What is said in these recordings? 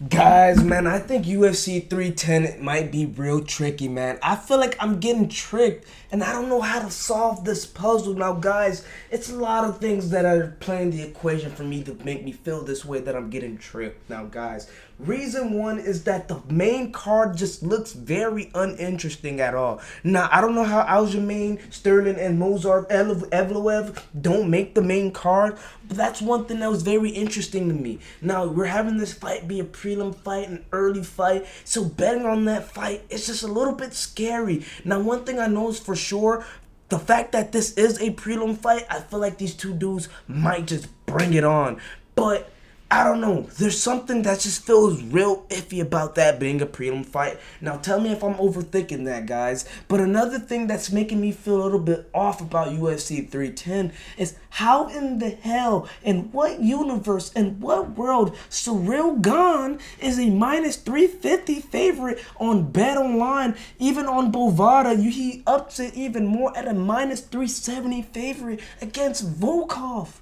Guys, man, I think UFC 310 might be real tricky, man. I feel like I'm getting tricked, and I don't know how to solve this puzzle. Now, guys, it's a lot of things that are playing the equation for me to make me feel this way that I'm getting tricked. Now, guys, reason one is that the main card just looks very uninteresting at all. Now, I don't know how Aljamain, Sterling, and Mozart Evloev don't make the main card, but that's one thing that was very interesting to me. Now, we're having this fight be a prelim fight, an early fight, so betting on that fight is just a little bit scary. Now, one thing I know is for sure, the fact that this is a prelim fight, I feel like these two dudes might just bring it on. But I don't know. There's something that just feels real iffy about that being a prelim fight. Now tell me if I'm overthinking that, guys. But another thing that's making me feel a little bit off about UFC 310 is how in the hell, in what universe, in what world, Ciryl Gane is a minus 350 favorite on Bet Online. Even on Bovada, he ups it even more at a minus 370 favorite against Volkov.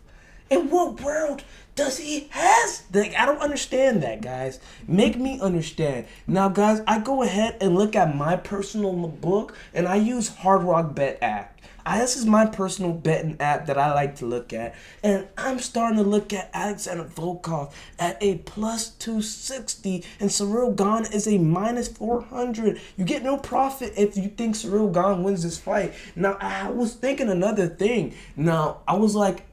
In what world does he has? Like, I don't understand that, guys. Make me understand. Now, guys, I go ahead and look at my personal book, and I use Hard Rock Bet app. This is my personal betting app that I like to look at, and I'm starting to look at Alexander Volkov at a plus 260, and Ciryl Gane is a minus 400. You get no profit if you think Ciryl Gane wins this fight. Now, I was thinking another thing. Now, I was like,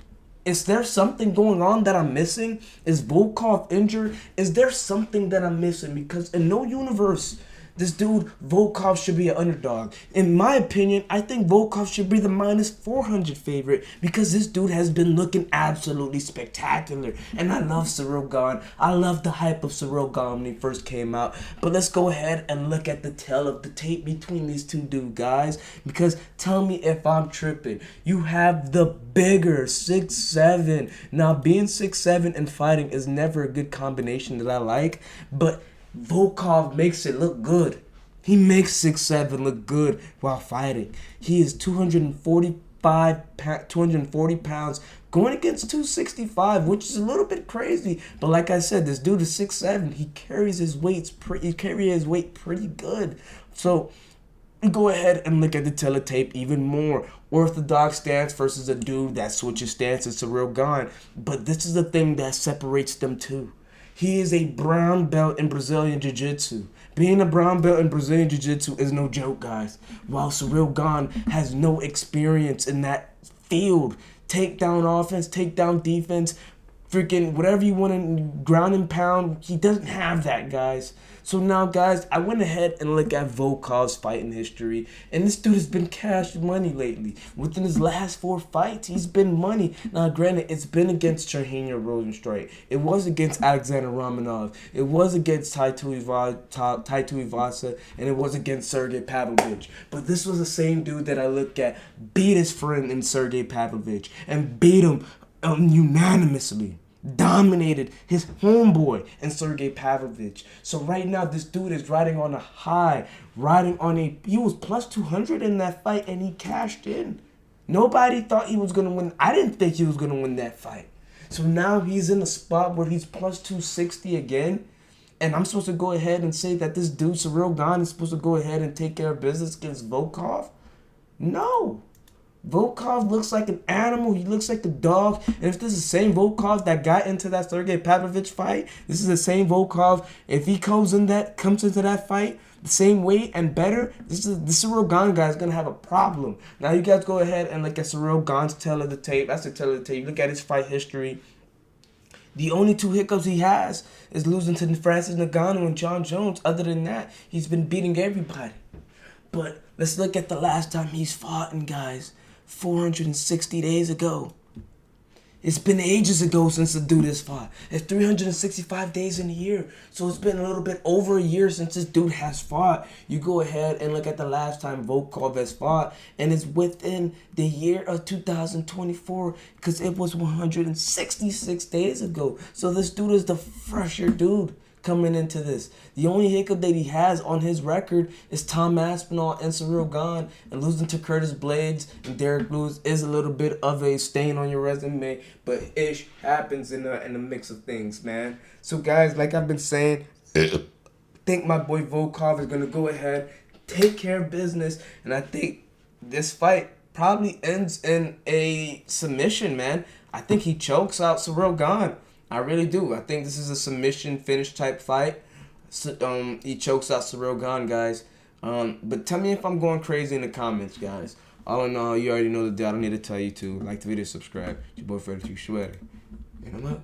is there something going on that I'm missing? Is Volkov injured? Is there something that I'm missing? Because in no universe, this dude, Volkov, should be an underdog. In my opinion, I think Volkov should be the minus 400 favorite because this dude has been looking absolutely spectacular. And I love Ciryl Gane. I love the hype of Ciryl Gane when he first came out. But let's go ahead and look at the tale of the tape between these two dudes, guys. Because tell me if I'm tripping. You have the bigger 6'7". Now, being 6'7" and fighting is never a good combination that I like. But Volkov makes it look good. He makes 6'7" look good while fighting. He is 240 pounds going against 265, which is a little bit crazy. But like I said, this dude is 6'7". He carries his weight pretty good. So go ahead and look at the teletape even more. Orthodox stance versus a dude that switches stances, Ciryl Gane. But this is the thing that separates them two. He is a brown belt in Brazilian Jiu-Jitsu. Being a brown belt in Brazilian Jiu-Jitsu is no joke, guys. While Ciryl Gane has no experience in that field. Takedown offense, takedown defense, freaking whatever you want to ground and pound. He doesn't have that, guys. So now, guys, I went ahead and looked at Volkov's fighting history, and this dude has been cash money lately. Within his last 4 fights, he's been money. Now, granted, it's been against Cherhenia Rosenstrike. It was against Alexander Romanov. It was against Taito Ivasa, and it was against Sergey Pavlovich. But this was the same dude that I looked at beat his friend in Sergey Pavlovich and beat him unanimously. Dominated his homeboy and Sergey Pavlovich. So right now, this dude is riding on a high, he was plus 200 in that fight, and he cashed in. Nobody thought he was going to win. I didn't think he was going to win that fight. So now he's in a spot where he's plus 260 again, and I'm supposed to go ahead and say that this dude, Ciryl Gane, is supposed to go ahead and take care of business against Volkov? No. Volkov looks like an animal. He looks like a dog. And if this is the same Volkov that got into that Sergey Pavlovich fight, this is the same Volkov. If he comes into that fight the same weight and better, this Ciryl Gane guy is gonna have a problem. Now you guys go ahead and look at Ciryl Gane's tail of the tape. That's the tail of the tape. Look at his fight history. The only 2 hiccups he has is losing to Francis Ngannou and John Jones. Other than that, he's been beating everybody. But let's look at the last time he's fought, and guys, 460 days ago. It's been ages ago since the dude has fought. It's 365 days in a year. So it's been a little bit over a year since this dude has fought. You go ahead and look at the last time Volkov has fought, and it's within the year of 2024 because it was 166 days ago. So this dude is the fresher dude coming into this. The only hiccup that he has on his record is Tom Aspinall and Ciryl Gane, and losing to Curtis Blades and Derek Lewis is a little bit of a stain on your resume, but ish happens in the mix of things, man. So guys, like I've been saying, I think my boy Volkov is gonna go ahead, take care of business, and I think this fight probably ends in a submission, man. I think he chokes out Ciryl Gane. I really do. I think this is a submission finish type fight. He chokes out Ciryl Gane, guys. But tell me if I'm going crazy in the comments, guys. All in all, you already know the deal. I don't need to tell you to like the video, subscribe. It's your boy Freddy Sweater. And I'm out.